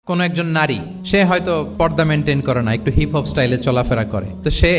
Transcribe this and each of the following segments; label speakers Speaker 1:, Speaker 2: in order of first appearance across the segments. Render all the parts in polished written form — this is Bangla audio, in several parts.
Speaker 1: কোনো একজন নারী সে হয়তো পর্দা মেনটেন করে না, একটু হিপ হপ স্টাইলে চলাফেরা করে, তো সে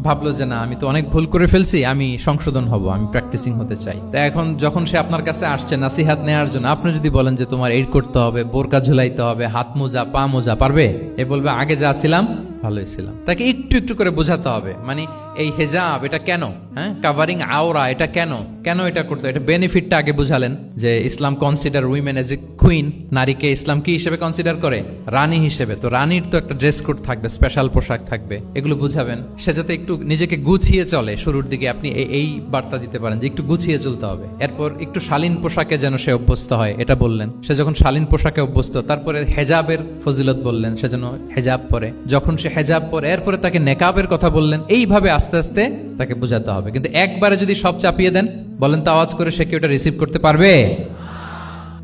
Speaker 1: ভাবলো যে না, আমি তো অনেক ভুল করে ফেলছি, আমি সংশোধন হব, আমি প্র্যাকটিসিং হতে চাই। তো এখন যখন সে আপনার কাছে আসছে নাসিহাত নেওয়ার জন্য, আপনি যদি বলেন যে তোমার এইড করতে হবে, বোরকা ঝুলাইতে হবে, হাত মোজা পা মোজা, পারবে? এ বলবে আগে যা ছিলাম ভালোই ছিলাম। তাকে একটু একটু করে বোঝাতে হবে, মানে এই হেজাব এটা কেন, হ্যাঁ, কাভারিং আওরা এটা কেন, কেন এটা করতে, এটা বেনিফিটটা আগে বুঝালেন যে ইসলাম consider women as a queen, নারীকে ইসলাম কি হিসেবে কনসিডার করে? রানী হিসেবে। তো রানীর তো একটা ড্রেস কোড থাকবে, স্পেশাল পোশাক থাকবে, এগুলো বুঝাবেন। সে যাতে একটু নিজেকে গুছিয়ে চলে, শুরুর দিকে আপনি এই বার্তা দিতে পারেন যে একটু গুছিয়ে চলতে হবে। এরপর একটু শালীন পোশাকে যেন সে অভ্যস্ত হয়, এটা বললেন। সে যখন শালীন পোশাকে অভ্যস্ত, তারপরে হেজাবের ফজিলত বললেন, সে যেন হেজাব পরে। যখন সে হেজাব পরে, এরপরে তাকে নেকাবের কথা বললেন। এইভাবে আস্তে আস্তে তাকে বোঝাতে হবে। কিন্তু একবারে যদি সব চাপিয়ে দেন, বলেন তো আওয়াজ করে, সে কি ওটা রিসিভ করতে পারবে?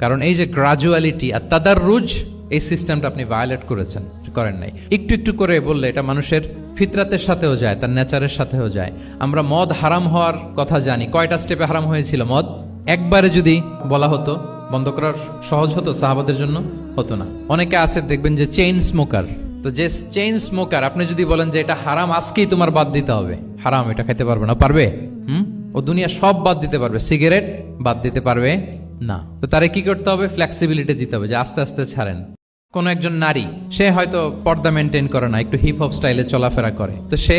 Speaker 1: কারণ এই যে গ্রাজুয়ালিটি আর তাদাররুজ, এই সিস্টেমটা আপনি ভায়োলেট করেন নাই। একটু একটু করে বললে এটা মানুষের ফিতরাতের সাথেও যায়, তার নেচারের সাথেও যায়। আমরা মদ হারাম হওয়ার কথা জানি। কয়টা স্টেপে হারাম হয়েছিল মদ? একবারে যদি বলা হতো বন্ধ করার সহজ হতো সাহাবাদের জন্য? হতো না। অনেকে আছে দেখবেন যে চেইন স্মোকার। তো যে চেইন স্মোকার, আপনি যদি বলেন যে এটা হারাম, আজকেই তোমার বাদ দিতে হবে, হারাম, এটা খেতে পারবে না, পারবে? ও দুনিয়া সব বাদ দিতে পারবে, সিগারেট বাদ দিতে পারবে না। তো তারে কি করতে হবে? ফ্লেক্সিবিলিটি দিতে হবে, যে আস্তে আস্তে ছাড়েন। কোনো একজন নারী সে হয়তো পর্দা মেনটেন করে না, একটু হিপ হপ স্টাইলে চলাফেরা করে, তো সে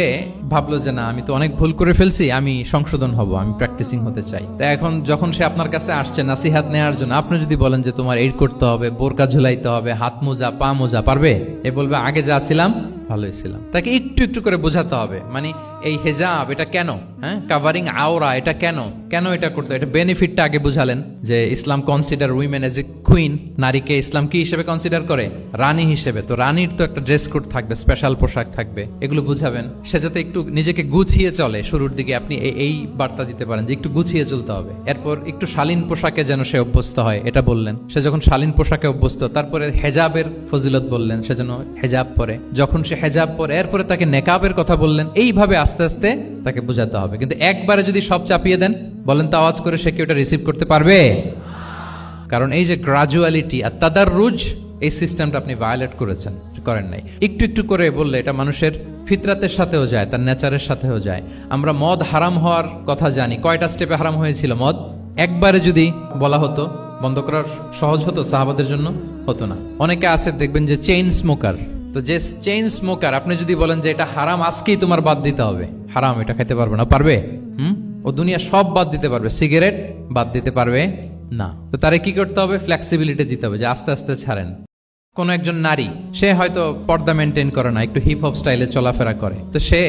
Speaker 1: ভাবলো যে না, আমি তো অনেক ভুল করে ফেলছি, আমি সংশোধন হব, আমি প্র্যাকটিসিং হতে চাই। তো এখন যখন সে আপনার কাছে আসছে নাসিহাত নেওয়ার জন্য, আপনি যদি বলেন যে তোমার এইড করতে হবে, বোরকা ঝুলাইতে হবে, হাত মোজা পা মোজা, পারবে? এ বলবে আগে যা ছিলাম ভালোই ছিলাম। তাকে একটু একটু করে বোঝাতে হবে, মানে এই হেজাব এটা কেন, হ্যাঁ, কাভারিং আওরা এটা কেন, কেন এটা করতে, এটা বেনিফিটটা আগে বুঝালেন যে ইসলাম consider women as a queen, নারীকে ইসলাম কি হিসেবে কনসিডার করে? রানী হিসেবে। তো রানীর তো একটা ড্রেস কোড থাকবে, স্পেশাল পোশাক থাকবে, এগুলো বুঝাবেন। সে যাতে একটু নিজেকে গুছিয়ে চলে, শুরুর দিকে আপনি এই বার্তা দিতে পারেন যে একটু গুছিয়ে চলতে হবে। এরপর একটু শালীন পোশাকে যেন সে অভ্যস্ত হয়, এটা বললেন। সে যখন শালীন পোশাকে অভ্যস্ত, তারপরে হেজাবের ফজিলত বললেন, সে যেন হেজাব পরে। যখন সে হেজাব পরে, এরপরে তাকে নেকাবের কথা বললেন। এইভাবে আস্তে আস্তে তাকে বোঝাতে হবে। কিন্তু একবারে যদি সব চাপিয়ে দেন, বলেন তো আওয়াজ করে, সে কি ওটা রিসিভ করতে পারবে? কারণ এই যে গ্রাজুয়ালিটি আর তাদাররুজ, এই সিস্টেমটা আপনি ভায়োলেট করেন নাই। একটু একটু করে বললে এটা মানুষের ফিতরাতের সাথেও যায়, তার নেচারের সাথেও যায়। আমরা মদ হারাম হওয়ার কথা জানি। কয়টা স্টেপে হারাম হয়েছিল মদ? একবারে যদি বলা হতো বন্ধ করার সহজ হতো সাহাবাদের জন্য? হতো না। অনেকে আছে দেখবেন যে চেইন স্মোকার। তো যে চেইন স্মোকার, আপনি যদি বলেন যে এটা হারাম, আজকেই তোমার বাদ দিতে হবে, হারাম, এটা খেতে পারবে না, পারবে? ও দুনিয়া সব বাদ দিতে পারবে, সিগারেট বাদ দিতে পারবে না। তো তারে কি করতে হবে? ফ্লেক্সিবিলিটি দিতে হবে, যে আস্তে আস্তে ছাড়েন। কোনো একজন নারী সে হয়তো পর্দা মেনটেন করে না, একটু হিপ হপ স্টাইলে চলাফেরা করে, তো সে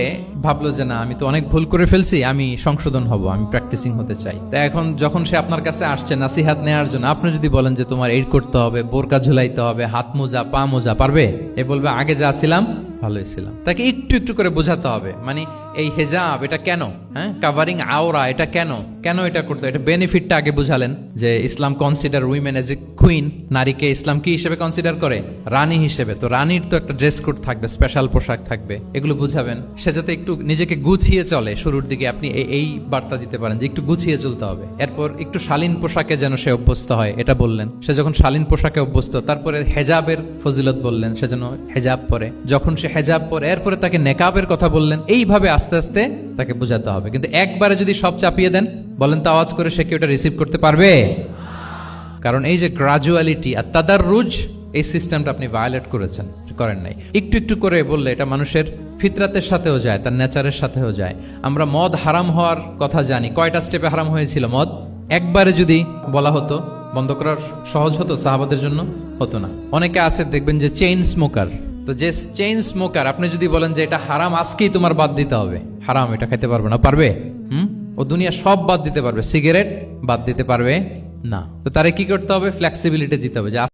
Speaker 1: ভাবলো যে না, আমি তো অনেক ভুল করে ফেলছি, আমি সংশোধন হব, আমি প্র্যাকটিসিং হতে চাই। তো এখন যখন সে আপনার কাছে আসছে নাসিহাত নেওয়ার জন্য, আপনি যদি বলেন যে তোমার এইড করতে হবে, বোরকা ঝুলাইতে হবে, হাত মোজা পা মোজা, পারবে? এ বলবে আগে যা ছিলাম ভালোই ছিলাম। তাকে একটু একটু করে বোঝাতে হবে, মানে এই হেজাব এটা কেন, হ্যাঁ, কাভারিং আওরা এটা কেন, কেন এটা করতে, এটা বেনিফিটটা আগে বুঝালেন যে ইসলাম consider women as a queen, নারীকে ইসলাম কি হিসেবে কনসিডার করে? রানী হিসেবে। তো রানীর তো একটা ড্রেস কোড থাকবে, স্পেশাল পোশাক থাকবে, এগুলো বুঝাবেন। সে যাতে একটু নিজেকে গুছিয়ে চলে, শুরুর দিকে আপনি এই বার্তা দিতে পারেন যে একটু গুছিয়ে চলতে হবে। এরপর একটু শালীন পোশাকে যেন সে অভ্যস্ত হয়, এটা বললেন। সে যখন শালীন পোশাকে অভ্যস্ত, তারপরে হেজাবের ফজিলত বললেন, সে যেন হেজাব পরে। যখন সে হেজাব পরে, এরপরে তাকে নেকাবের কথা বললেন। এইভাবে আস্তে আস্তে তাকে বোঝাতে হবে। কিন্তু একবারে যদি সব চাপিয়ে দেন, বলেন তো আওয়াজ করে, সে কি ওটা রিসিভ করতে পারবে? কারণ এই যে গ্রাজুয়ালিটি আর তাদাররুজ, এই সিস্টেমটা আপনি ভায়োলেট করেন নাই। একটু একটু করে বললে এটা মানুষের ফিতরাতের সাথেও যায়, তার নেচারের সাথেও যায়। আমরা মদ হারাম হওয়ার কথা জানি। কয়টা স্টেপে হারাম হয়েছিল মদ? একবারে যদি বলা হতো বন্ধ করার সহজ হতো সাহাবাদের জন্য? হতো না। অনেকে আছে দেখবেন যে চেইন স্মোকার। তো যে চেইন স্মোকার, আপনি যদি বলেন যে এটা হারাম, আজকেই তোমার বাদ দিতে হবে, হারাম, এটা খেতে পারবে না, পারবে? ও দুনিয়া সব বাদ দিতে পারবে, সিগারেট বাদ দিতে পারবে না। তো তারে কি করতে হবে? ফ্লেক্সিবিলিটি দিতে হবে, যে